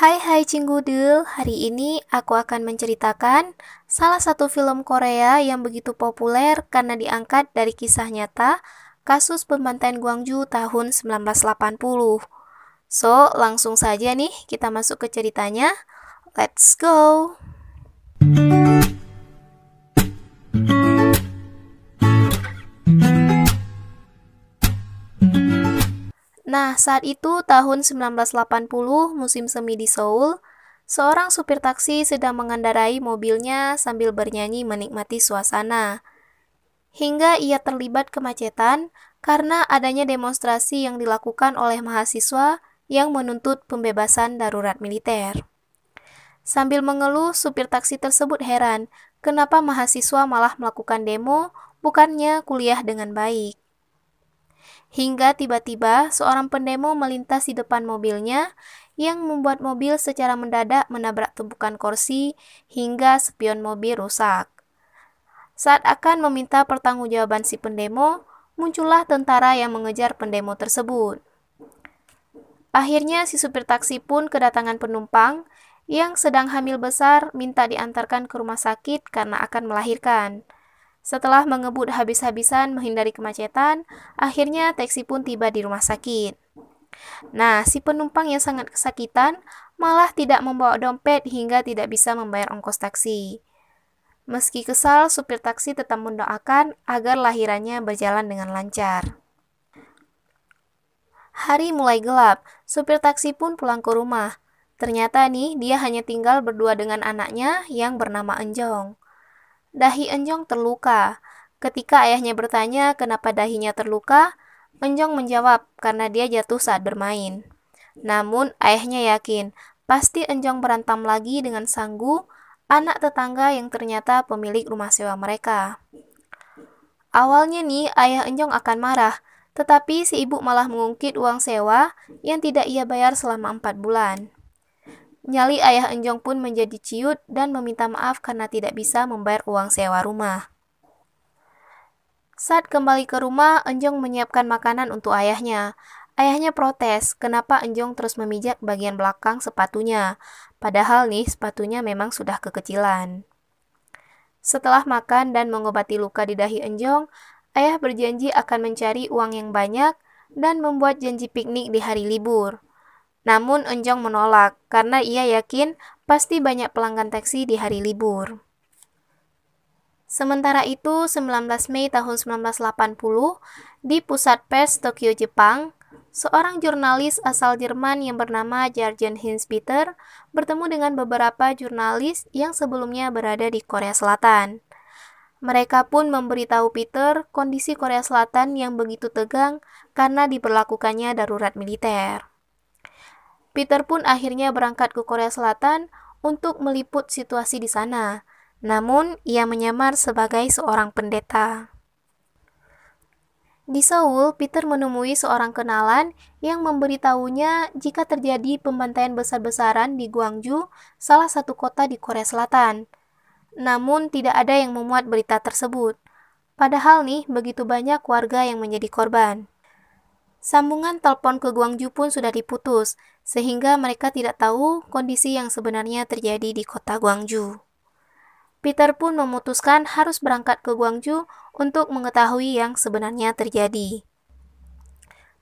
Hai Cinggudel, hari ini aku akan menceritakan salah satu film Korea yang begitu populer karena diangkat dari kisah nyata kasus pembantaian Gwangju tahun 1980. So, langsung saja nih kita masuk ke ceritanya. Let's go! Nah, saat itu tahun 1980 musim semi di Seoul, seorang supir taksi sedang mengendarai mobilnya sambil bernyanyi menikmati suasana. Hingga ia terlibat kemacetan karena adanya demonstrasi yang dilakukan oleh mahasiswa yang menuntut pembebasan darurat militer. Sambil mengeluh, supir taksi tersebut heran kenapa mahasiswa malah melakukan demo, bukannya kuliah dengan baik. Hingga tiba-tiba seorang pendemo melintas di depan mobilnya yang membuat mobil secara mendadak menabrak tumpukan kursi hingga spion mobil rusak. Saat akan meminta pertanggungjawaban si pendemo, muncullah tentara yang mengejar pendemo tersebut. Akhirnya si supir taksi pun kedatangan penumpang yang sedang hamil besar minta diantarkan ke rumah sakit karena akan melahirkan. Setelah mengebut habis-habisan menghindari kemacetan, akhirnya taksi pun tiba di rumah sakit. Nah, si penumpang yang sangat kesakitan malah tidak membawa dompet hingga tidak bisa membayar ongkos taksi. Meski kesal, supir taksi tetap mendoakan agar lahirannya berjalan dengan lancar. Hari mulai gelap, supir taksi pun pulang ke rumah. Ternyata nih, dia hanya tinggal berdua dengan anaknya yang bernama Enjong. Dahi Enjong terluka. Ketika ayahnya bertanya kenapa dahinya terluka, Enjong menjawab karena dia jatuh saat bermain. Namun ayahnya yakin, pasti Enjong berantem lagi dengan Sanggu, anak tetangga yang ternyata pemilik rumah sewa mereka. Awalnya nih ayah Enjong akan marah, tetapi si ibu malah mengungkit uang sewa yang tidak ia bayar selama 4 bulan. Nyali ayah Enjong pun menjadi ciut dan meminta maaf karena tidak bisa membayar uang sewa rumah. Saat kembali ke rumah, Enjong menyiapkan makanan untuk ayahnya. Ayahnya protes, kenapa Enjong terus memijak bagian belakang sepatunya, padahal nih sepatunya memang sudah kekecilan. Setelah makan dan mengobati luka di dahi Enjong, ayah berjanji akan mencari uang yang banyak dan membuat janji piknik di hari libur. Namun Enjong menolak karena ia yakin pasti banyak pelanggan taksi di hari libur. Sementara itu, 19 Mei tahun 1980, di pusat pers Tokyo, Jepang, seorang jurnalis asal Jerman yang bernama Jurgen Hinz-Peter bertemu dengan beberapa jurnalis yang sebelumnya berada di Korea Selatan. Mereka pun memberitahu Peter kondisi Korea Selatan yang begitu tegang karena diberlakukannya darurat militer. Peter pun akhirnya berangkat ke Korea Selatan untuk meliput situasi di sana. Namun, ia menyamar sebagai seorang pendeta. Di Seoul, Peter menemui seorang kenalan yang memberitahunya jika terjadi pembantaian besar-besaran di Gwangju, salah satu kota di Korea Selatan. Namun, tidak ada yang memuat berita tersebut. Padahal nih, begitu banyak warga yang menjadi korban. Sambungan telepon ke Gwangju pun sudah diputus, sehingga mereka tidak tahu kondisi yang sebenarnya terjadi di kota Gwangju. Peter pun memutuskan harus berangkat ke Gwangju untuk mengetahui yang sebenarnya terjadi.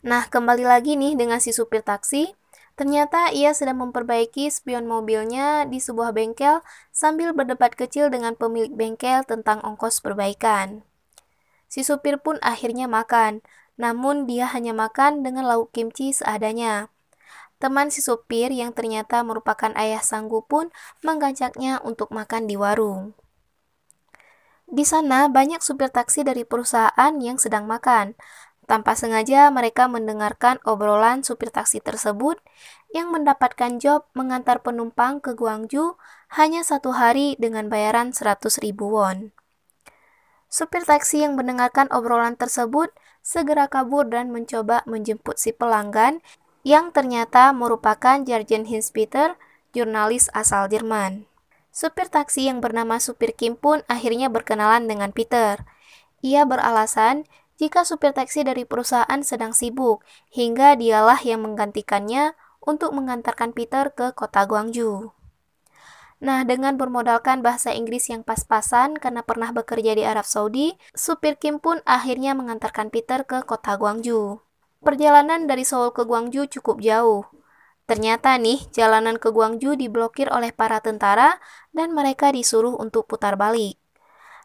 Nah, kembali lagi nih dengan si supir taksi. Ternyata ia sedang memperbaiki spion mobilnya di sebuah bengkel sambil berdebat kecil dengan pemilik bengkel tentang ongkos perbaikan. Si supir pun akhirnya makan. Namun dia hanya makan dengan lauk kimchi seadanya. Teman si supir yang ternyata merupakan ayah Sanggu pun menggajaknya untuk makan di warung. Di sana banyak supir taksi dari perusahaan yang sedang makan. Tanpa sengaja mereka mendengarkan obrolan supir taksi tersebut yang mendapatkan job mengantar penumpang ke Gwangju hanya 1 hari dengan bayaran 100.000 won. Supir taksi yang mendengarkan obrolan tersebut segera kabur dan mencoba menjemput si pelanggan yang ternyata merupakan Jurgen Hinz-Peter, jurnalis asal Jerman. Supir taksi yang bernama Supir Kim pun akhirnya berkenalan dengan Peter. Ia beralasan jika supir taksi dari perusahaan sedang sibuk, hingga dialah yang menggantikannya untuk mengantarkan Peter ke kota Gwangju. Nah, dengan bermodalkan bahasa Inggris yang pas-pasan karena pernah bekerja di Arab Saudi, supir Kim pun akhirnya mengantarkan Peter ke kota Gwangju. Perjalanan dari Seoul ke Gwangju cukup jauh. Ternyata nih, jalanan ke Gwangju diblokir oleh para tentara dan mereka disuruh untuk putar balik.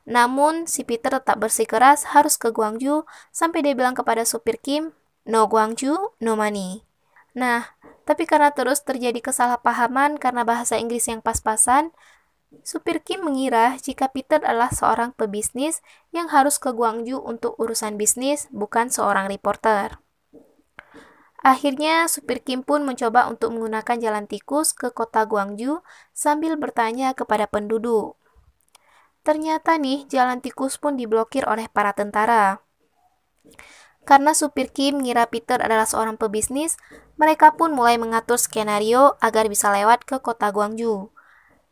Namun, si Peter tetap bersikeras harus ke Gwangju sampai dia bilang kepada supir Kim, "No Gwangju, no money." Nah, tapi karena terus terjadi kesalahpahaman karena bahasa Inggris yang pas-pasan, supir Kim mengira jika Peter adalah seorang pebisnis yang harus ke Gwangju untuk urusan bisnis, bukan seorang reporter. Akhirnya, supir Kim pun mencoba untuk menggunakan jalan tikus ke kota Gwangju sambil bertanya kepada penduduk. Ternyata nih, jalan tikus pun diblokir oleh para tentara. Karena supir Kim mengira Peter adalah seorang pebisnis, mereka pun mulai mengatur skenario agar bisa lewat ke kota Gwangju.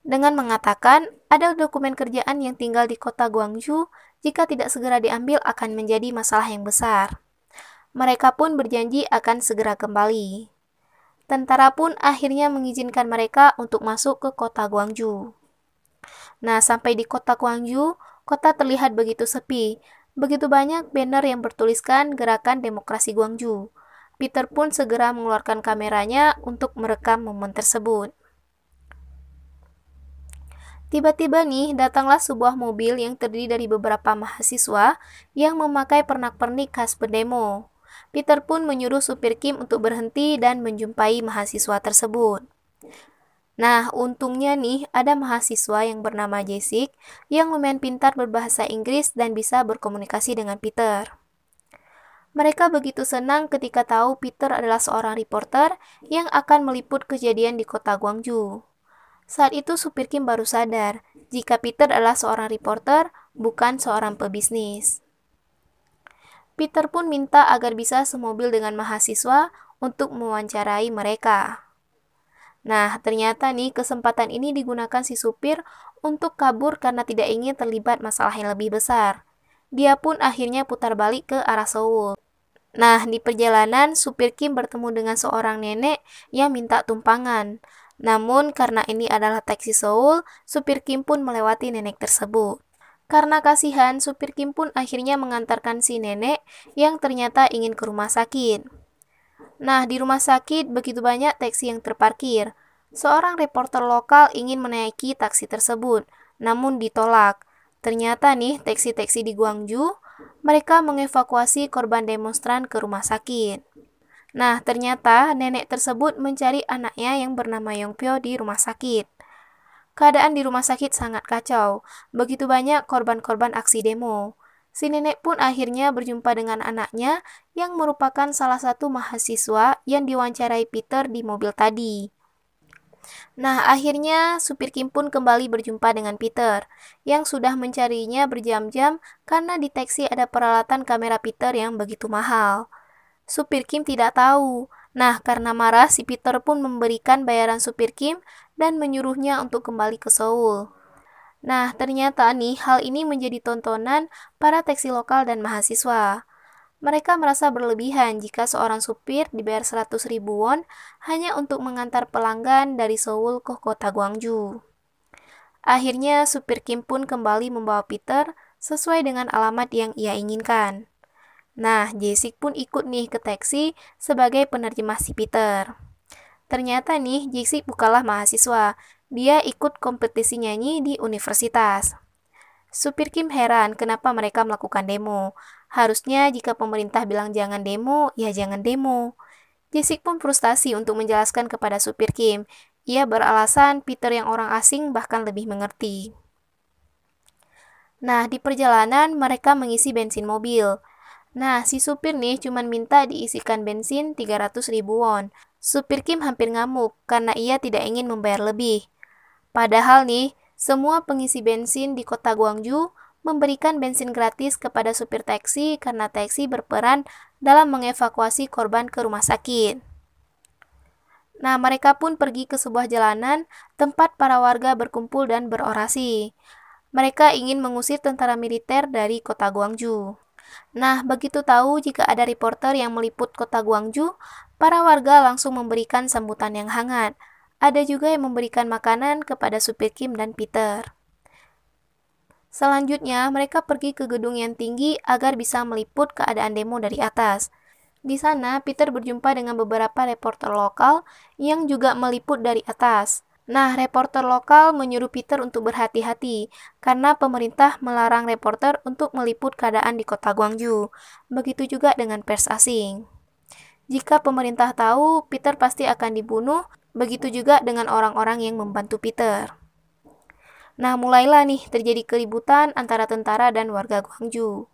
Dengan mengatakan, ada dokumen kerjaan yang tinggal di kota Gwangju, jika tidak segera diambil akan menjadi masalah yang besar. Mereka pun berjanji akan segera kembali. Tentara pun akhirnya mengizinkan mereka untuk masuk ke kota Gwangju. Nah, sampai di kota Gwangju, kota terlihat begitu sepi. Begitu banyak banner yang bertuliskan Gerakan Demokrasi Gwangju. Peter pun segera mengeluarkan kameranya untuk merekam momen tersebut. Tiba-tiba nih, datanglah sebuah mobil yang terdiri dari beberapa mahasiswa yang memakai pernak-pernik khas pendemo. Peter pun menyuruh supir Kim untuk berhenti dan menjumpai mahasiswa tersebut. Nah, untungnya nih, ada mahasiswa yang bernama Jessic yang lumayan pintar berbahasa Inggris dan bisa berkomunikasi dengan Peter. Mereka begitu senang ketika tahu Peter adalah seorang reporter yang akan meliput kejadian di kota Gwangju. Saat itu supir Kim baru sadar jika Peter adalah seorang reporter, bukan seorang pebisnis. Peter pun minta agar bisa semobil dengan mahasiswa untuk mewawancarai mereka. Nah, ternyata nih kesempatan ini digunakan si supir untuk kabur karena tidak ingin terlibat masalah yang lebih besar. Dia pun akhirnya putar balik ke arah Seoul. Nah, di perjalanan, supir Kim bertemu dengan seorang nenek yang minta tumpangan. Namun, karena ini adalah taksi Seoul, supir Kim pun melewati nenek tersebut. Karena kasihan, supir Kim pun akhirnya mengantarkan si nenek yang ternyata ingin ke rumah sakit. Nah, di rumah sakit begitu banyak taksi yang terparkir. Seorang reporter lokal ingin menaiki taksi tersebut, namun ditolak. Ternyata nih, taksi-taksi di Gwangju, mereka mengevakuasi korban demonstran ke rumah sakit. Nah, ternyata nenek tersebut mencari anaknya yang bernama Yongpyo di rumah sakit. Keadaan di rumah sakit sangat kacau, begitu banyak korban-korban aksi demo. Si nenek pun akhirnya berjumpa dengan anaknya yang merupakan salah satu mahasiswa yang diwawancarai Peter di mobil tadi. Nah, akhirnya supir Kim pun kembali berjumpa dengan Peter, yang sudah mencarinya berjam-jam karena di taksi ada peralatan kamera Peter yang begitu mahal. Supir Kim tidak tahu. Nah, karena marah, si Peter pun memberikan bayaran supir Kim dan menyuruhnya untuk kembali ke Seoul. Nah, ternyata nih hal ini menjadi tontonan para taksi lokal dan mahasiswa. Mereka merasa berlebihan jika seorang supir dibayar 100.000 won hanya untuk mengantar pelanggan dari Seoul ke kota Gwangju. Akhirnya, supir Kim pun kembali membawa Peter sesuai dengan alamat yang ia inginkan. Nah, Jessic pun ikut nih ke taksi sebagai penerjemah si Peter. Ternyata nih, Jessic bukanlah mahasiswa. Dia ikut kompetisi nyanyi di universitas. Supir Kim heran kenapa mereka melakukan demo. Harusnya jika pemerintah bilang jangan demo, ya jangan demo. Jessic pun frustasi untuk menjelaskan kepada supir Kim. Ia beralasan Peter yang orang asing bahkan lebih mengerti. Nah, di perjalanan mereka mengisi bensin mobil. Nah, si supir nih cuma minta diisikan bensin 300.000 won. Supir Kim hampir ngamuk karena ia tidak ingin membayar lebih. Padahal nih, semua pengisi bensin di kota Gwangju memberikan bensin gratis kepada supir taksi karena taksi berperan dalam mengevakuasi korban ke rumah sakit. Nah, mereka pun pergi ke sebuah jalanan tempat para warga berkumpul dan berorasi. Mereka ingin mengusir tentara militer dari kota Gwangju. Nah, begitu tahu jika ada reporter yang meliput kota Guangzhou, para warga langsung memberikan sambutan yang hangat. Ada juga yang memberikan makanan kepada supir Kim dan Peter. Selanjutnya, mereka pergi ke gedung yang tinggi agar bisa meliput keadaan demo dari atas. Di sana, Peter berjumpa dengan beberapa reporter lokal yang juga meliput dari atas. Nah, reporter lokal menyuruh Peter untuk berhati-hati karena pemerintah melarang reporter untuk meliput keadaan di kota Guangzhou. Begitu juga dengan pers asing. Jika pemerintah tahu, Peter pasti akan dibunuh. Begitu juga dengan orang-orang yang membantu Peter. Nah, mulailah nih terjadi keributan antara tentara dan warga Guangzhou.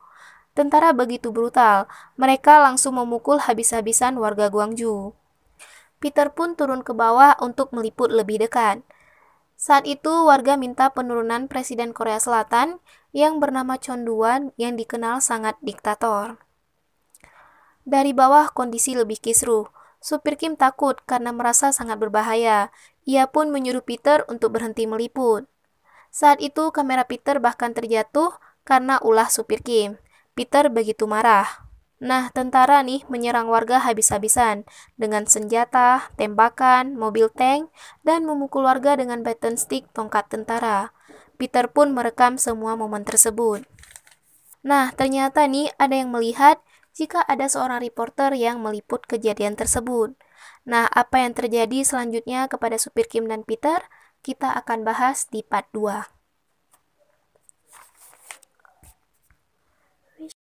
Tentara begitu brutal, mereka langsung memukul habis-habisan warga Guangzhou. Peter pun turun ke bawah untuk meliput lebih dekat. Saat itu, warga minta penurunan Presiden Korea Selatan yang bernama Chon Doo-hwan yang dikenal sangat diktator. Dari bawah kondisi lebih kisruh. Supir Kim takut karena merasa sangat berbahaya. Ia pun menyuruh Peter untuk berhenti meliput. Saat itu kamera Peter bahkan terjatuh karena ulah supir Kim. Peter begitu marah. Nah, tentara nih menyerang warga habis-habisan dengan senjata, tembakan, mobil tank, dan memukul warga dengan baton stick tongkat tentara. Peter pun merekam semua momen tersebut. Nah, ternyata nih ada yang melihat jika ada seorang reporter yang meliput kejadian tersebut. Nah, apa yang terjadi selanjutnya kepada supir Kim dan Peter? Kita akan bahas di part 2.